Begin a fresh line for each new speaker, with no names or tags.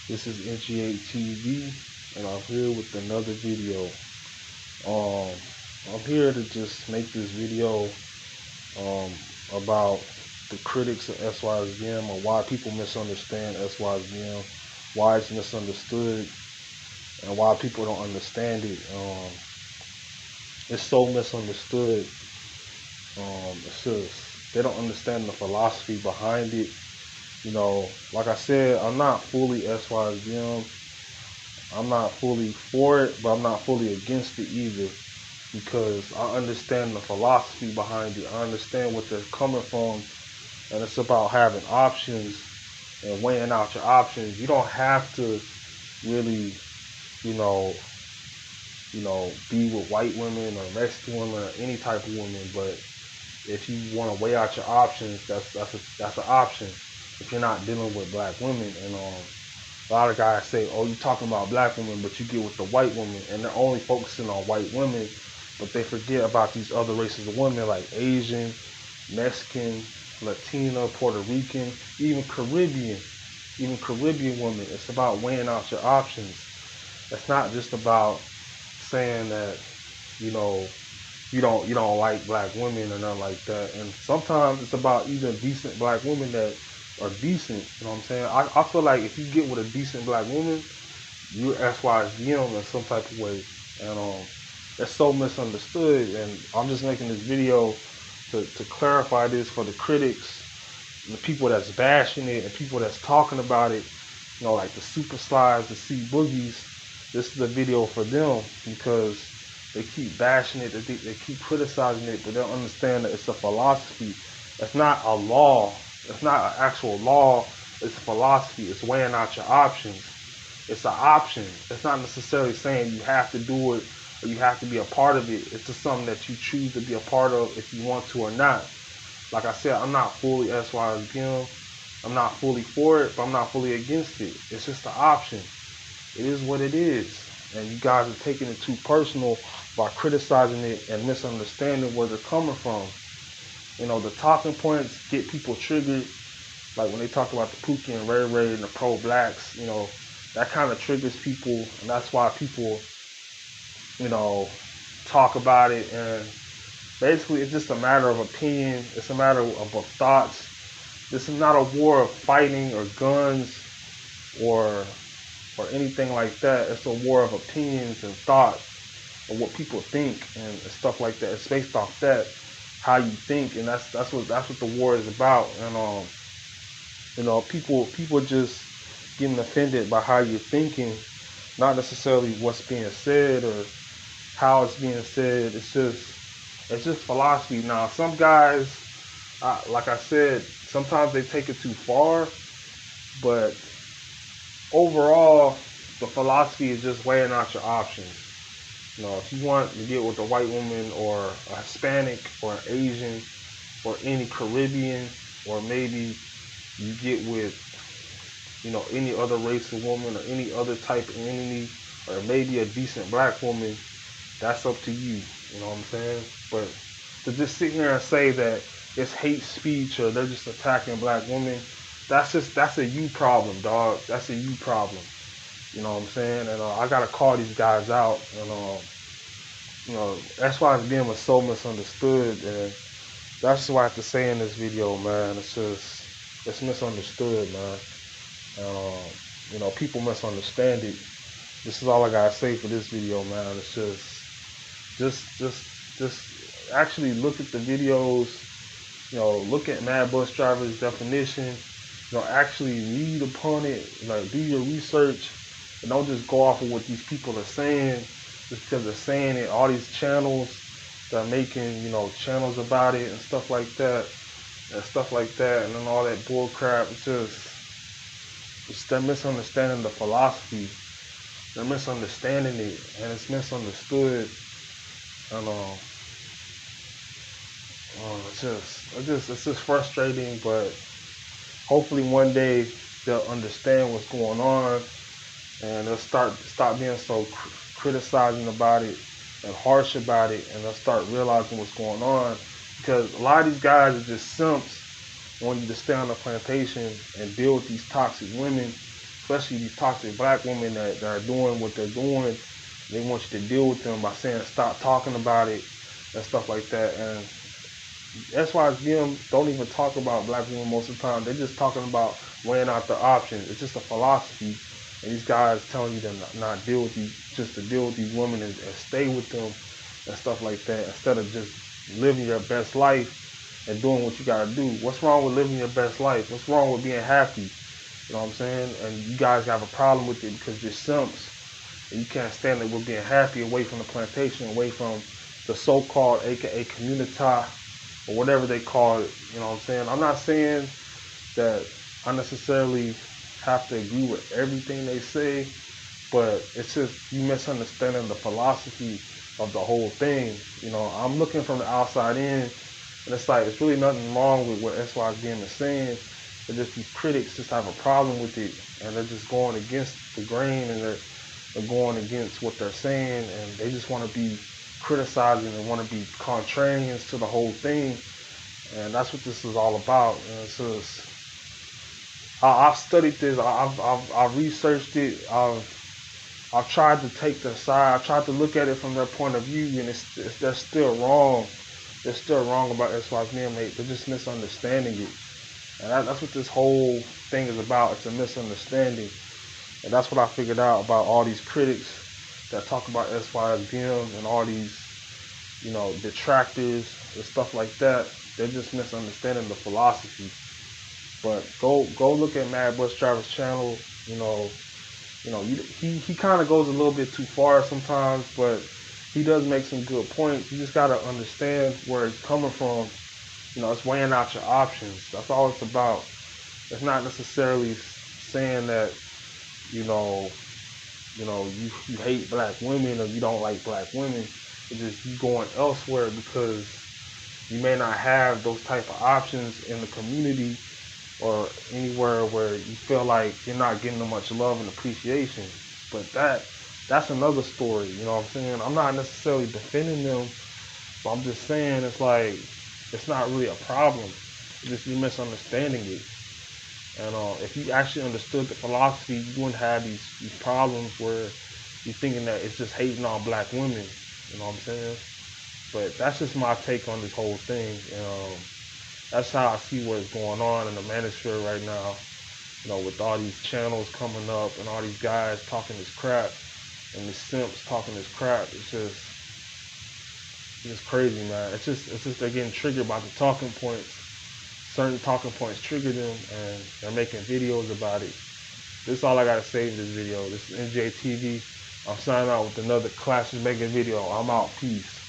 This is N.G.A TV, and I'm here with another video. I'm here to just make this video about the critics of Sysbm, or why people misunderstand Sysbm, why it's misunderstood, and why people don't understand it. It's so misunderstood. It's just they don't understand the philosophy behind it. You know, like I said, I'm not fully Sysbm. I'm not fully for it, but I'm not fully against it either, because I understand the philosophy behind it. I understand what they're coming from, and it's about having options and weighing out your options. You don't have to really, you know, be with white women or Mexican women or any type of women, but if you want to weigh out your options, that's an option. If you're not dealing with black women, and a lot of guys say, "Oh, you're talking about black women, but you get with the white woman," and they're only focusing on white women, but they forget about these other races of women like Asian, Mexican, Latina, Puerto Rican, even Caribbean women. It's about weighing out your options. It's not just about saying that, you know, you don't like black women or nothing like that. And sometimes it's about even decent black women that are decent. You know what I'm saying? I feel like if you get with a decent black woman, you're Sysbm in some type of way. And it's so misunderstood. And I'm just making this video to clarify this for the critics and the people that's bashing it and people that's talking about it. You know, like the super slides, the C boogies. This is a video for them, because they keep bashing it, they keep criticizing it, but they don't understand that it's a philosophy. It's not a law. It's not an actual law. It's a philosophy. It's weighing out your options. It's an option. It's not necessarily saying you have to do it or you have to be a part of it. It's just something that you choose to be a part of if you want to or not. Like I said, I'm not fully Sysbm. I'm not fully for it, but I'm not fully against it. It's just an option. It is what it is. And you guys are taking it too personal by criticizing it and misunderstanding where they're coming from. You know, the talking points get people triggered. Like when they talk about the Pookie and Ray Ray and the pro-blacks, you know, that kind of triggers people. And that's why people, you know, talk about it. And basically, it's just a matter of opinion. It's a matter of thoughts. This is not a war of fighting or guns or anything like that. It's a war of opinions and thought of what people think and stuff like that. It's based off that, how you think, and that's what the war is about. And you know, people just getting offended by how you're thinking, not necessarily what's being said or how it's being said. It's just philosophy. Now, some guys, like I said, sometimes they take it too far, but overall, the philosophy is just weighing out your options. You know, if you want to get with a white woman or a Hispanic or an Asian or any Caribbean, or maybe you get with, you know, any other race of woman or any other type of entity, or maybe a decent black woman, that's up to you. You know what I'm saying? But to just sit here and say that it's hate speech or they're just attacking black women, that's a you problem, dog. That's a you problem. You know what I'm saying? And I gotta call these guys out. And you know, that's why Sysbm was so misunderstood, and that's what I have to say in this video, man. It's misunderstood, man. You know, people misunderstand it. This is all I gotta say for this video, man. It's just actually look at the videos. You know, look at Mad Bus Driver's definition. You know, actually read upon it. Like, do your research, and don't just go off of what these people are saying just because they're saying it. All these channels that are making, you know, channels about it and stuff like that, and then all that bull crap. It's they're misunderstanding the philosophy. They're misunderstanding it, and it's misunderstood. And it's just frustrating, but hopefully one day they'll understand what's going on, and they'll stop being so criticizing about it and harsh about it, and they'll start realizing what's going on. Because a lot of these guys are just simps wanting you to stay on the plantation and deal with these toxic women especially these toxic black women that are doing what they're doing. They want you to deal with them by saying stop talking about it and stuff like that. And SYSBM don't even talk about black women most of the time. They're just talking about weighing out the options. It's just a philosophy. And these guys telling you to not deal with these, just to deal with these women and stay with them and stuff like that, instead of just living your best life and doing what you gotta do. What's wrong with living your best life? What's wrong with being happy? You know what I'm saying? And you guys have a problem with it because you're simps. And you can't stand it with being happy away from the plantation, away from the so-called AKA community or whatever they call it. You know what I'm saying? I'm not saying that I necessarily have to agree with everything they say, but it's just you misunderstanding the philosophy of the whole thing. You know, I'm looking from the outside in, and it's like it's really nothing wrong with what SYSBM is saying. It's just these critics just have a problem with it, and they're just going against the grain, and they're going against what they're saying, and they just want to be criticizing and want to be contrarians to the whole thing. And that's what this is all about. And it's just, I've studied this. I've researched it. I've tried to take their side. I tried to look at it from their point of view, and they're still wrong. They're still wrong about SYSBM. They're just misunderstanding it. And that's what this whole thing is about. It's a misunderstanding. And that's what I figured out about all these critics that talk about SYSBM and all these, you know, detractors and stuff like that. They're just misunderstanding the philosophy. But go look at Mad Bus Driver's channel. You know, he kind of goes a little bit too far sometimes, but he does make some good points. You just gotta understand where it's coming from. You know, it's weighing out your options. That's all it's about. It's not necessarily saying that, you hate black women or you don't like black women. It's just you going elsewhere because you may not have those type of options in the community or anywhere where you feel like you're not getting much love and appreciation. But that's another story, you know what I'm saying? I'm not necessarily defending them, but I'm just saying it's like, it's not really a problem. It's just you misunderstanding it. And if you actually understood the philosophy, you wouldn't have these problems where you're thinking that it's just hating on black women. You know what I'm saying? But that's just my take on this whole thing. And that's how I see what's going on in the manosphere right now. You know, with all these channels coming up and all these guys talking this crap and the simps talking this crap. It's just crazy, man. It's just they're getting triggered by the talking points. Certain talking points trigger them, and they're making videos about it. This is all I gotta say in this video. This is N.G.A. TV. I'm signing out with another classic making video. I'm out. Peace.